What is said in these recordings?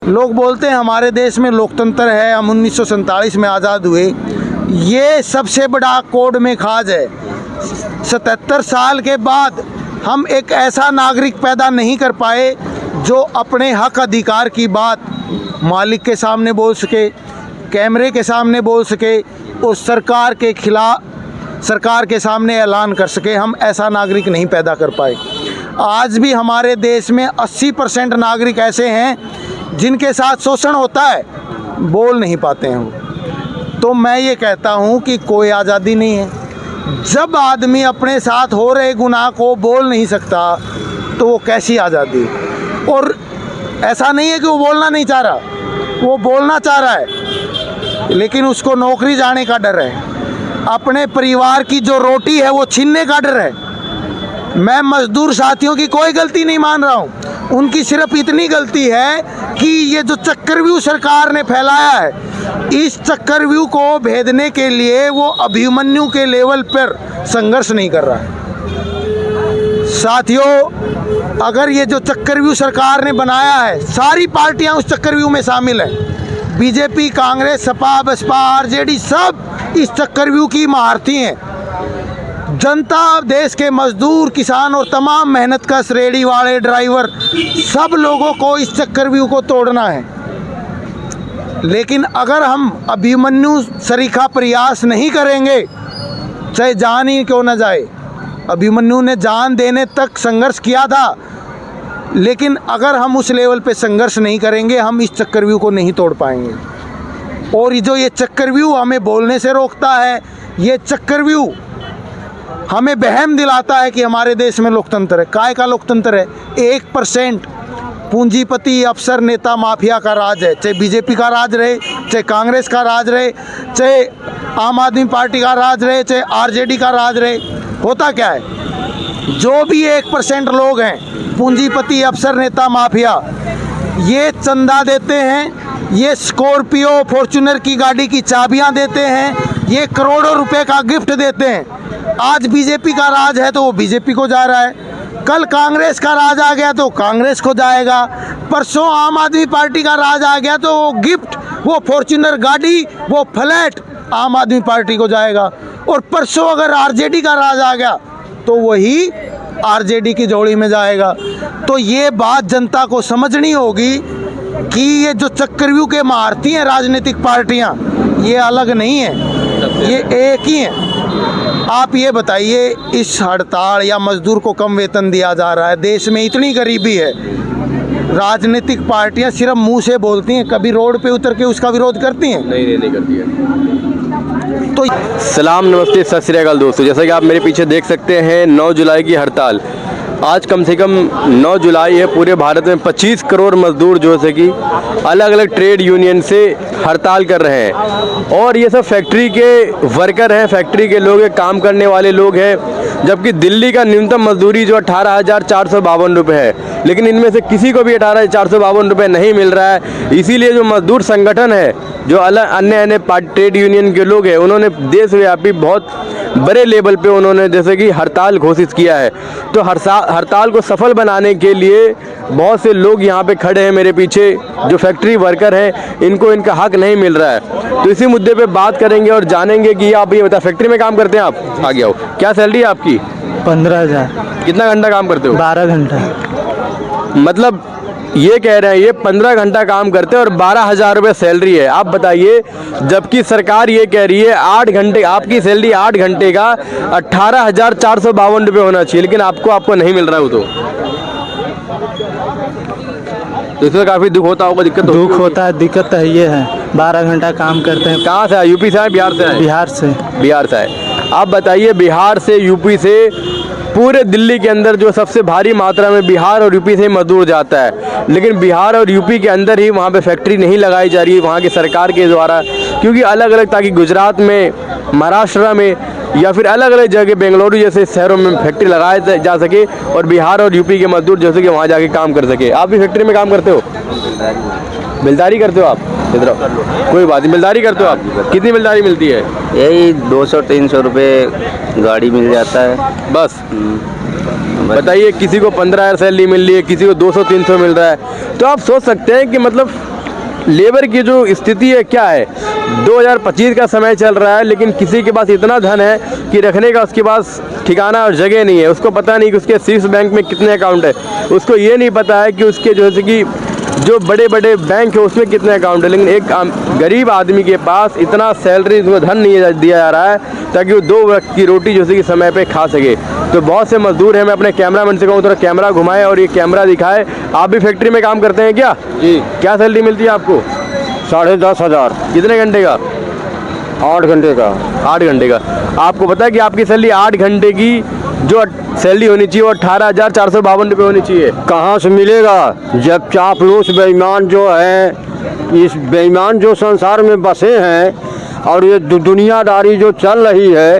लोग बोलते हैं हमारे देश में लोकतंत्र है, हम 1947 में आज़ाद हुए। ये सबसे बड़ा कोड में खाज है। 77 साल के बाद हम एक ऐसा नागरिक पैदा नहीं कर पाए जो अपने हक अधिकार की बात मालिक के सामने बोल सके, कैमरे के सामने बोल सके और सरकार के खिलाफ सरकार के सामने ऐलान कर सके। हम ऐसा नागरिक नहीं पैदा कर पाए। आज भी हमारे देश में 80% नागरिक ऐसे हैं जिनके साथ शोषण होता है, बोल नहीं पाते हैं वो। तो मैं ये कहता हूँ कि कोई आज़ादी नहीं है। जब आदमी अपने साथ हो रहे गुनाह को बोल नहीं सकता तो वो कैसी आज़ादी। और ऐसा नहीं है कि वो बोलना नहीं चाह रहा, वो बोलना चाह रहा है, लेकिन उसको नौकरी जाने का डर है, अपने परिवार की जो रोटी है वो छीनने का डर है। मैं मजदूर साथियों की कोई गलती नहीं मान रहा हूँ, उनकी सिर्फ इतनी गलती है कि ये जो चक्रव्यूह सरकार ने फैलाया है, इस चक्रव्यूह को भेदने के लिए वो अभिमन्यु के लेवल पर संघर्ष नहीं कर रहा है। साथियों, अगर ये जो चक्रव्यूह सरकार ने बनाया है, सारी पार्टियां उस चक्रव्यूह में शामिल हैं। बीजेपी, कांग्रेस, सपा, बसपा, आरजेडी सब इस चक्रव्यूह की महारथी हैं। जनता, देश के मजदूर, किसान और तमाम मेहनतकश रेहड़ी वाले, ड्राइवर, सब लोगों को इस चक्रव्यूह को तोड़ना है। लेकिन अगर हम अभिमन्यु सरीखा प्रयास नहीं करेंगे, चाहे जान ही क्यों न जाए, अभिमन्यु ने जान देने तक संघर्ष किया था, लेकिन अगर हम उस लेवल पे संघर्ष नहीं करेंगे, हम इस चक्रव्यूह को नहीं तोड़ पाएंगे। और ये चक्रव्यूह हमें बोलने से रोकता है, ये चक्रव्यूह हमें वहम दिलाता है कि हमारे देश में लोकतंत्र है। काय का लोकतंत्र है? 1% पूंजीपति, अफसर, नेता, माफिया का राज है। चाहे बीजेपी का राज रहे, चाहे कांग्रेस का राज रहे, चाहे आम आदमी पार्टी का राज रहे, चाहे आरजेडी का राज रहे, होता क्या है, जो भी 1% लोग हैं, पूंजीपति, अफसर, नेता, माफिया, ये चंदा देते हैं, ये स्कॉर्पियो, फॉर्च्यूनर की गाड़ी की चाबियां देते हैं, ये करोड़ों रुपए का गिफ्ट देते हैं। आज बीजेपी का राज है तो वो बीजेपी को जा रहा है, कल कांग्रेस का राज आ गया तो कांग्रेस को जाएगा, परसों आम आदमी पार्टी का राज आ गया तो वो गिफ्ट, वो फॉर्च्यूनर गाड़ी, वो फ्लैट आम आदमी पार्टी को जाएगा। और परसों अगर आरजेडी का राज आ गया तो वही आरजेडी की झोली में जाएगा। तो ये बात जनता को समझनी होगी कि ये जो चक्रव्यूह के महारथी हैं राजनीतिक पार्टियां, ये अलग नहीं है, ये एक ही हैं। आप ये बताइए, इस हड़ताल या मजदूर को कम वेतन दिया जा रहा है, देश में इतनी गरीबी है, राजनीतिक पार्टियां सिर्फ मुंह से बोलती हैं, कभी रोड पे उतर के उसका विरोध करती हैं? नहीं करती है। तो सलाम, नमस्ते, सत श्री अकाल दोस्तों। जैसा कि आप मेरे पीछे देख सकते हैं, 9 जुलाई की हड़ताल। आज कम से कम 9 जुलाई है, पूरे भारत में 25 करोड़ मजदूर जो है कि अलग अलग ट्रेड यूनियन से हड़ताल कर रहे हैं। और ये सब फैक्ट्री के वर्कर हैं, फैक्ट्री के लोग हैं, काम करने वाले लोग हैं। जबकि दिल्ली का न्यूनतम मजदूरी जो 18,452 रुपये है, लेकिन इनमें से किसी को भी 18,452 रुपये नहीं मिल रहा है। इसीलिए जो मजदूर संगठन है, जो अन्य ट्रेड यूनियन के लोग हैं, उन्होंने देशव्यापी बहुत बड़े लेवल पे उन्होंने जैसे कि हड़ताल घोषित किया है। तो हड़ताल को सफल बनाने के लिए बहुत से लोग यहाँ पे खड़े हैं मेरे पीछे, जो फैक्ट्री वर्कर हैं, इनको इनका हक नहीं मिल रहा है। तो इसी मुद्दे पे बात करेंगे और जानेंगे कि आप ये बता, फैक्ट्री में काम करते हैं आप? आगे आओ। क्या सैलरी है आपकी? 15,000। कितना घंटा काम करते हो? 12 घंटा। मतलब ये कह रहे हैं ये 15 घंटा काम करते हैं और 12,000 रुपये सैलरी है। आप बताइए, जबकि सरकार ये कह रही है 8 घंटे, आपकी सैलरी 8 घंटे का 18,452 रुपये होना चाहिए, लेकिन आपको नहीं मिल रहा है वो। तो इसमें काफ़ी दुख होता होगा, दुख होता है, दिक्कत तो ये है। 12 घंटा काम करते हैं। कहाँ से आए? यूपी से आए, बिहार से आए? बिहार से आए। आप बताइए, बिहार से, यूपी से, पूरे दिल्ली के अंदर जो सबसे भारी मात्रा में बिहार और यूपी से मजदूर जाता है, लेकिन बिहार और यूपी के अंदर ही वहाँ पे फैक्ट्री नहीं लगाई जा रही है वहाँ की सरकार के द्वारा, क्योंकि अलग अलग, ताकि गुजरात में, महाराष्ट्र में या फिर अलग अलग जगह, बेंगलुरु जैसे शहरों में फैक्ट्री लगाया जा सके और बिहार और यूपी के मजदूर जैसे कि वहाँ जाके काम कर सके। आप भी फैक्ट्री में काम करते हो? बिलदारी करते हो आप? इधर कोई बात नहीं, बिलदारी करते हो आप? कितनी बिलदारी मिलती है? यही 200-300 रुपये गाड़ी मिल जाता है बस। बताइए, किसी को 15,000 सैलरी मिल रही है, किसी को 200-300 मिल रहा है। तो आप सोच सकते हैं कि मतलब लेबर की जो स्थिति है क्या है? 2025 का समय चल रहा है, लेकिन किसी के पास इतना धन है कि रखने का उसके पास ठिकाना और जगह नहीं है। उसको पता नहीं कि उसके शीर्ष बैंक में कितने अकाउंट है, उसको ये नहीं पता है कि उसके जैसे कि जो बड़े बड़े बैंक है उसमें कितने अकाउंट है। लेकिन एक गरीब आदमी के पास इतना सैलरी उसको धन नहीं दिया जा रहा है ताकि वो 2 वक्त की रोटी जैसे कि समय पे खा सके। तो बहुत से मजदूर हैं, मैं अपने कैमरामैन से कहूँ थोड़ा कैमरा घुमाएं और ये कैमरा दिखाए। आप भी फैक्ट्री में काम करते हैं क्या? जी। क्या सैलरी मिलती है आपको? 10,500। कितने घंटे का? 8 घंटे का। 8 घंटे का। आपको पता है कि आपकी सैलरी 8 घंटे की जो सैलरी होनी चाहिए वो 18,452 रुपये होनी चाहिए। कहाँ से मिलेगा जब चापलूस बेईमान जो है, इस बेईमान जो संसार में बसे हैं और ये दुनियादारी जो चल रही है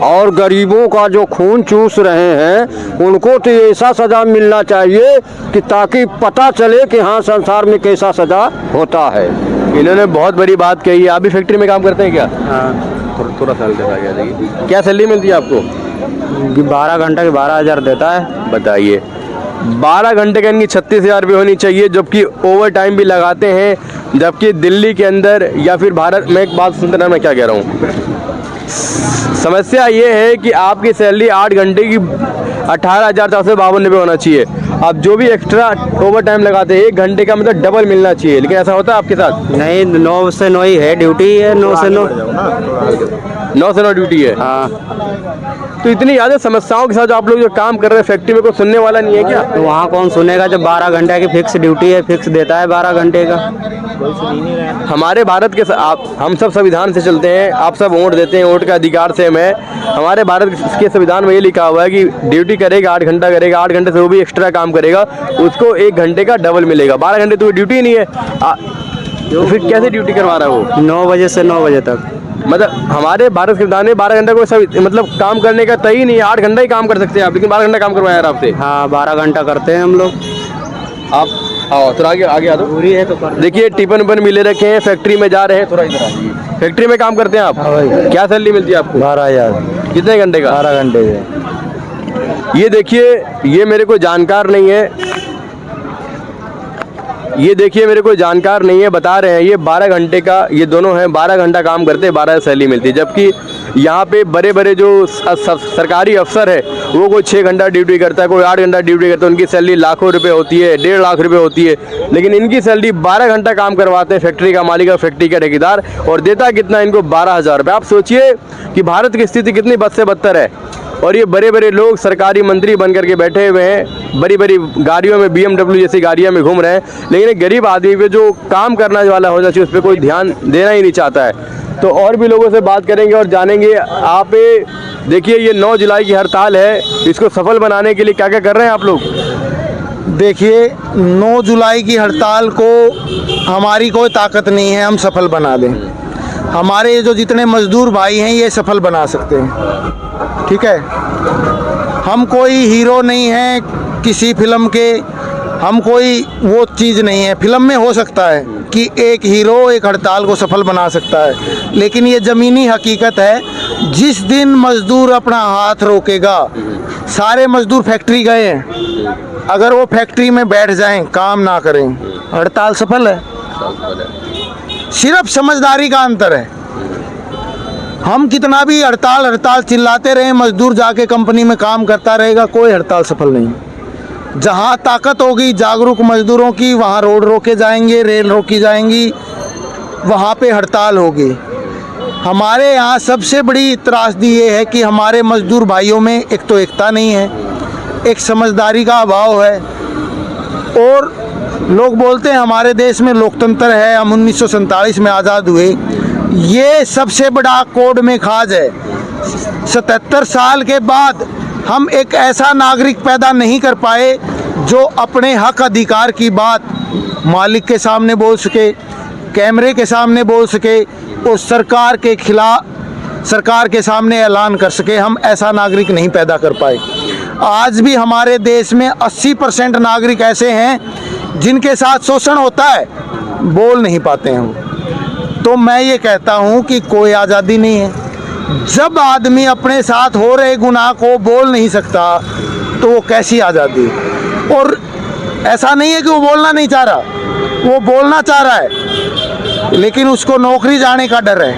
और गरीबों का जो खून चूस रहे हैं, उनको तो ऐसा सज़ा मिलना चाहिए कि ताकि पता चले कि हाँ संसार में कैसा सज़ा होता है। इन्होंने बहुत बड़ी बात कही है। आप भी फैक्ट्री में काम करते हैं क्या? हाँ। थोड़ा साल के आ गया। क्या सैलरी मिलती है आपको? 12 घंटे के 12,000 देता है। बताइए, 12 घंटे का इनकी 36,000 रुपये होनी चाहिए, जबकि ओवर टाइम भी लगाते हैं। जबकि दिल्ली के अंदर या फिर भारत में, एक बात सुनते ना मैं क्या कह रहा हूँ, समस्या ये है कि आपकी सैलरी 8 घंटे की 18,452 रुपये होना चाहिए। आप जो भी एक्स्ट्रा ओवर टाइम लगाते हैं 1 घंटे का मतलब डबल मिलना चाहिए, लेकिन ऐसा होता है आपके साथ? नहीं, 9 से 9 ही है ड्यूटी है। 9 से 9 9 से 9 ड्यूटी है। हाँ। तो इतनी ज़्यादा समस्याओं के साथ आप लोग जो काम कर रहे हैं फैक्ट्री में, कोई सुनने वाला नहीं है क्या? तो वहाँ कौन सुनेगा जब 12 घंटे की फिक्स ड्यूटी है, फिक्स देता है 12 घंटे का। हमारे भारत के हम सब संविधान से चलते हैं, आप सब वोट देते हैं, वोट का अधिकार से मैं, हमारे भारत के संविधान में ये लिखा हुआ है कि ड्यूटी करेगा 8 घंटा करेगा, 8 घंटे से वो भी एक्स्ट्रा काम करेगा उसको 1 घंटे का डबल मिलेगा। 12 घंटे तो ड्यूटी नहीं है, तो फिर कैसे ड्यूटी करवा रहा है वो? 9 बजे से 9 बजे तक। मतलब हमारे भारत के संविधान में 12 घंटे को सब मतलब काम करने का तय ही नहीं है। 8 घंटा ही काम कर सकते हैं आप, लेकिन 12 घंटा काम करवाया यार आपसे। हाँ, 12 घंटा करते हैं हम लोग। आप आओ थोड़ा आगे आ दो। पूरी है तो कर। देखिए टिफिन उफन मिले रखे हैं, फैक्ट्री में जा रहे हैं, थोड़ा इधर आइए। फैक्ट्री में काम करते हैं आप? हाँ भाई। क्या सैलरी मिलती है आपको? 12,000। कितने घंटे का? 12 घंटे के। ये देखिए, ये मेरे को जानकार नहीं है, ये देखिए मेरे को जानकार नहीं है, बता रहे हैं ये 12 घंटे का, ये दोनों हैं 12 घंटा काम करते हैं, 12 सैलरी मिलती है। जबकि यहाँ पे बड़े बड़े जो सरकारी अफसर है वो कोई 6 घंटा ड्यूटी करता है, कोई 8 घंटा ड्यूटी करता है, उनकी सैलरी लाखों रुपए होती है, 1.5 लाख रुपए होती है, लेकिन इनकी सैलरी 12 घंटा काम करवाते हैं फैक्ट्री का मालिक और फैक्ट्री का ठेकेदार, और देता कितना इनको? 12,000 रुपये। आप सोचिए कि भारत की स्थिति कितनी बद से बदतर है। और ये बड़े बड़े लोग सरकारी मंत्री बन करके बैठे हुए हैं, बड़ी बड़ी गाड़ियों में, BMW जैसी गाड़ियों में घूम रहे हैं, लेकिन एक गरीब आदमी पे जो काम करने वाला होना चाहिए उस पर कोई ध्यान देना ही नहीं चाहता है। तो और भी लोगों से बात करेंगे और जानेंगे। आप देखिए, ये 9 जुलाई की हड़ताल है, इसको सफल बनाने के लिए क्या क्या कर रहे हैं आप लोग? देखिए, 9 जुलाई की हड़ताल को हमारी कोई ताकत नहीं है हम सफल बना दें। हमारे जो जितने मजदूर भाई हैं ये सफल बना सकते हैं, ठीक है। हम कोई हीरो नहीं हैं किसी फिल्म के, हम कोई वो चीज़ नहीं है। फिल्म में हो सकता है कि एक हीरो एक हड़ताल को सफल बना सकता है, लेकिन ये ज़मीनी हकीकत है। जिस दिन मज़दूर अपना हाथ रोकेगा, सारे मज़दूर फैक्ट्री गए हैं, अगर वो फैक्ट्री में बैठ जाएं, काम ना करें, हड़ताल सफल है। सिर्फ समझदारी का अंतर है। हम कितना भी हड़ताल हड़ताल चिल्लाते रहें, मजदूर जाके कंपनी में काम करता रहेगा, कोई हड़ताल सफल नहीं। जहाँ ताकत होगी जागरूक मजदूरों की, वहाँ रोड रोके जाएंगे, रेल रोकी जाएंगी, वहाँ पे हड़ताल होगी। हमारे यहाँ सबसे बड़ी त्रासदी ये है कि हमारे मजदूर भाइयों में एक तो एकता नहीं है, एक समझदारी का अभाव है। और लोग बोलते हैं हमारे देश में लोकतंत्र है, हम 1947 में आज़ाद हुए, ये सबसे बड़ा कोड में खाज है। 77 साल के बाद हम एक ऐसा नागरिक पैदा नहीं कर पाए जो अपने हक अधिकार की बात मालिक के सामने बोल सके, कैमरे के सामने बोल सके और सरकार के खिलाफ सरकार के सामने ऐलान कर सके। हम ऐसा नागरिक नहीं पैदा कर पाए। आज भी हमारे देश में 80% नागरिक ऐसे हैं जिनके साथ शोषण होता है, बोल नहीं पाते हैं वो। तो मैं ये कहता हूँ कि कोई आज़ादी नहीं है। जब आदमी अपने साथ हो रहे गुनाह को बोल नहीं सकता तो वो कैसी आज़ादी? और ऐसा नहीं है कि वो बोलना नहीं चाह रहा, वो बोलना चाह रहा है लेकिन उसको नौकरी जाने का डर है,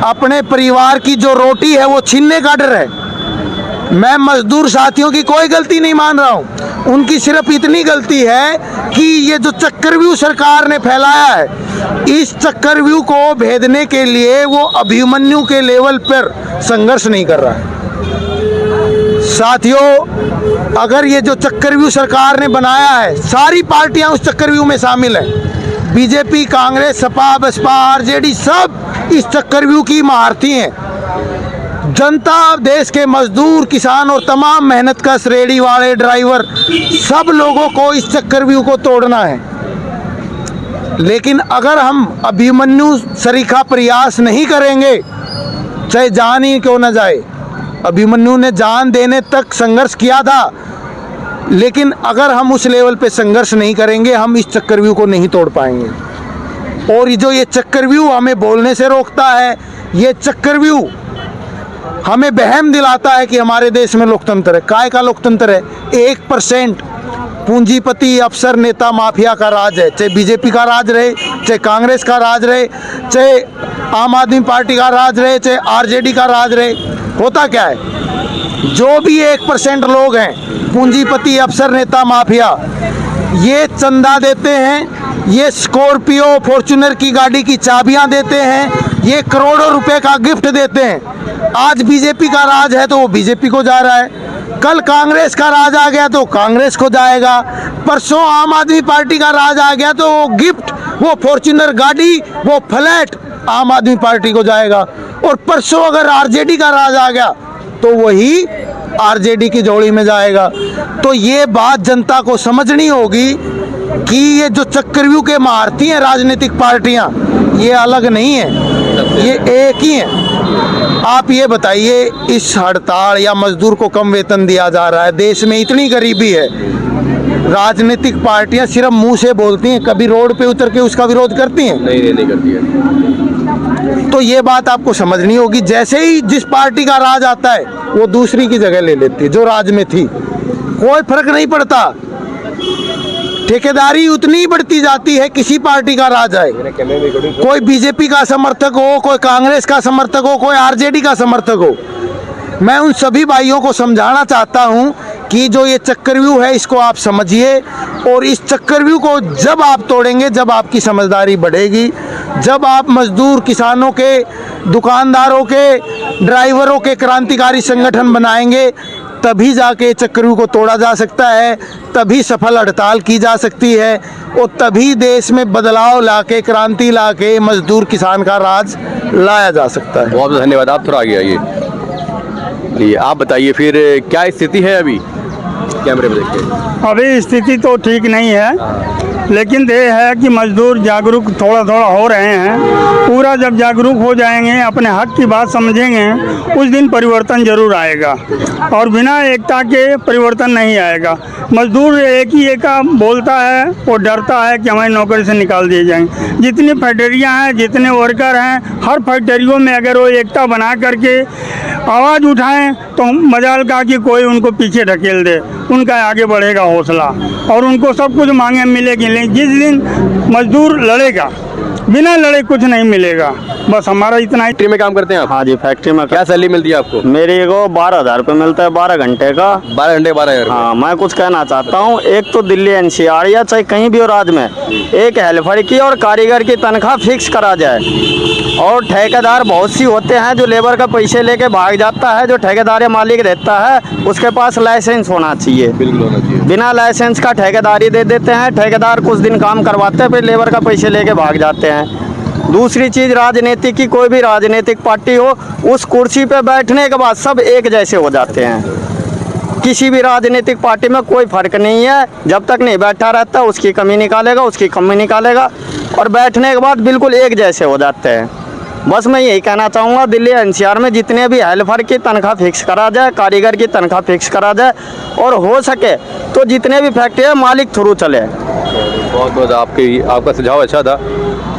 अपने परिवार की जो रोटी है वो छीनने का डर है। मैं मजदूर साथियों की कोई गलती नहीं मान रहा हूँ, उनकी सिर्फ इतनी गलती है कि ये जो चक्रव्यूह सरकार ने फैलाया है, इस चक्रव्यूह को भेदने के लिए वो अभिमन्यु के लेवल पर संघर्ष नहीं कर रहा है। साथियों, अगर ये जो चक्रव्यूह सरकार ने बनाया है, सारी पार्टियां उस चक्रव्यूह में शामिल हैं। बीजेपी, कांग्रेस, सपा, बसपा, आरजेडी सब इस चक्रव्यूह की महारथी हैं। जनता, देश के मजदूर, किसान और तमाम मेहनतकश रेहड़ी वाले, ड्राइवर, सब लोगों को इस चक्रव्यूह को तोड़ना है। लेकिन अगर हम अभिमन्यु सरीखा प्रयास नहीं करेंगे, चाहे जान ही क्यों न जाए, अभिमन्यु ने जान देने तक संघर्ष किया था, लेकिन अगर हम उस लेवल पे संघर्ष नहीं करेंगे, हम इस चक्रव्यूह को नहीं तोड़ पाएंगे। और ये चक्रव्यूह हमें बोलने से रोकता है, ये चक्रव्यूह हमें बहम दिलाता है कि हमारे देश में लोकतंत्र है। काय का लोकतंत्र है? 1% पूंजीपति, अफसर, नेता, माफिया का राज है। चाहे बीजेपी का राज रहे, चाहे कांग्रेस का राज रहे, चाहे आम आदमी पार्टी का राज रहे, चाहे आरजेडी का राज रहे, होता क्या है? जो भी 1% लोग हैं, पूंजीपति, अफसर, नेता, माफिया, ये चंदा देते हैं, ये स्कॉर्पियो, फॉर्च्यूनर की गाड़ी की चाबियां देते हैं, ये करोड़ों रुपए का गिफ्ट देते हैं। आज बीजेपी का राज है तो वो बीजेपी को जा रहा है, कल कांग्रेस का राज आ गया तो कांग्रेस को जाएगा, परसों आम आदमी पार्टी का राज आ गया तो वो गिफ्ट, वो फॉर्च्यूनर गाड़ी, वो फ्लैट आम आदमी पार्टी को जाएगा। और परसों अगर आरजेडी का राज आ गया तो वही आरजेडी की झोली में जाएगा। तो ये बात जनता को समझनी होगी कि ये जो चक्रव्यूह के महारथी हैं राजनीतिक पार्टियां, ये अलग नहीं है, ये एक ही हैं। आप ये बताइए, इस हड़ताल या मजदूर को कम वेतन दिया जा रहा है, देश में इतनी गरीबी है, राजनीतिक पार्टियां सिर्फ मुंह से बोलती हैं, कभी रोड पे उतर के उसका विरोध करती हैं? नहीं करती है। तो ये बात आपको समझनी होगी। जैसे ही जिस पार्टी का राज आता है वो दूसरी की जगह ले लेती है जो राज में थी, कोई फर्क नहीं पड़ता, ठेकेदारी उतनी ही बढ़ती जाती है। किसी पार्टी का राज आए, कोई बीजेपी का समर्थक हो, कोई कांग्रेस का समर्थक हो, कोई आरजेडी का समर्थक हो, मैं उन सभी भाइयों को समझाना चाहता हूं कि जो ये चक्रव्यूह है इसको आप समझिए, और इस चक्रव्यूह को जब आप तोड़ेंगे, जब आपकी समझदारी बढ़ेगी, जब आप मजदूर, किसानों के, दुकानदारों के, ड्राइवरों के क्रांतिकारी संगठन बनाएंगे, तभी जाके चक्रव्यूह को तोड़ा जा सकता है, तभी सफल हड़ताल की जा सकती है, और तभी देश में बदलाव लाके, क्रांति लाके मजदूर, किसान का राज लाया जा सकता है। बहुत बहुत धन्यवाद। आप थोड़ा आगे आइए। जी, आप बताइए फिर क्या स्थिति है अभी कैमरे में देखिए? अभी स्थिति तो ठीक नहीं है, लेकिन ये है कि मजदूर जागरूक थोड़ा थोड़ा हो रहे हैं। पूरा जब जागरूक हो जाएंगे, अपने हक की बात समझेंगे, उस दिन परिवर्तन जरूर आएगा, और बिना एकता के परिवर्तन नहीं आएगा। मजदूर एक ही एक बोलता है, वो डरता है कि हमें नौकरी से निकाल दिए जाएंगे। जितनी फैक्ट्रियाँ हैं, जितने वर्कर हैं, हर फैक्ट्रियों में अगर वो एकता बना करके आवाज़ उठाएं तो मजाल का कि कोई उनको पीछे ढकेल दे, उनका आगे बढ़ेगा हौसला, और उनको सब कुछ मांगे मिलेगी। लेकिन जिस दिन मजदूर लड़ेगा, बिना लड़े कुछ नहीं मिलेगा। बस हमारा इतना ही। फैक्ट्री में काम करते हैं आप? हाँ जी, फैक्ट्री में। क्या सैलरी मिलती है आपको? मेरे को 12,000 रुपये मिलता है 12 घंटे का। 12 घंटे 12,000? हाँ, मैं कुछ कहना चाहता हूँ। एक तो दिल्ली एनसीआर या चाहे कहीं भी हो राज्य में, एक हेल्पर की और कारीगर की तनख्वाह फिक्स करा जाए। और ठेकेदार बहुत सी होते हैं जो लेबर का पैसे लेके भाग जाता है, जो ठेकेदार या मालिक रहता है उसके पास लाइसेंस होना चाहिए। बिल्कुल होना चाहिए। बिना लाइसेंस का ठेकेदारी दे देते हैं, ठेकेदार कुछ दिन काम करवाते हैं, फिर लेबर का पैसे लेके भाग जाते हैं। दूसरी चीज़, राजनीति की, कोई भी राजनीतिक पार्टी हो, उस कुर्सी पे बैठने के बाद सब एक जैसे हो जाते हैं। किसी भी राजनीतिक पार्टी में कोई फ़र्क नहीं है, जब तक नहीं बैठा रहता उसकी कमी निकालेगा, उसकी कमी निकालेगा, और बैठने के बाद बिल्कुल एक जैसे हो जाते हैं। बस मैं यही कहना चाहूँगा, दिल्ली एनसीआर में जितने भी हेल्पर की तनख्वाह फिक्स करा जाए, कारीगर की तनख्वाह फिक्स करा जाए, और हो सके तो जितने भी फैक्ट्री है मालिक थ्रू चले। बहुत बहुत आपका सुझाव अच्छा था।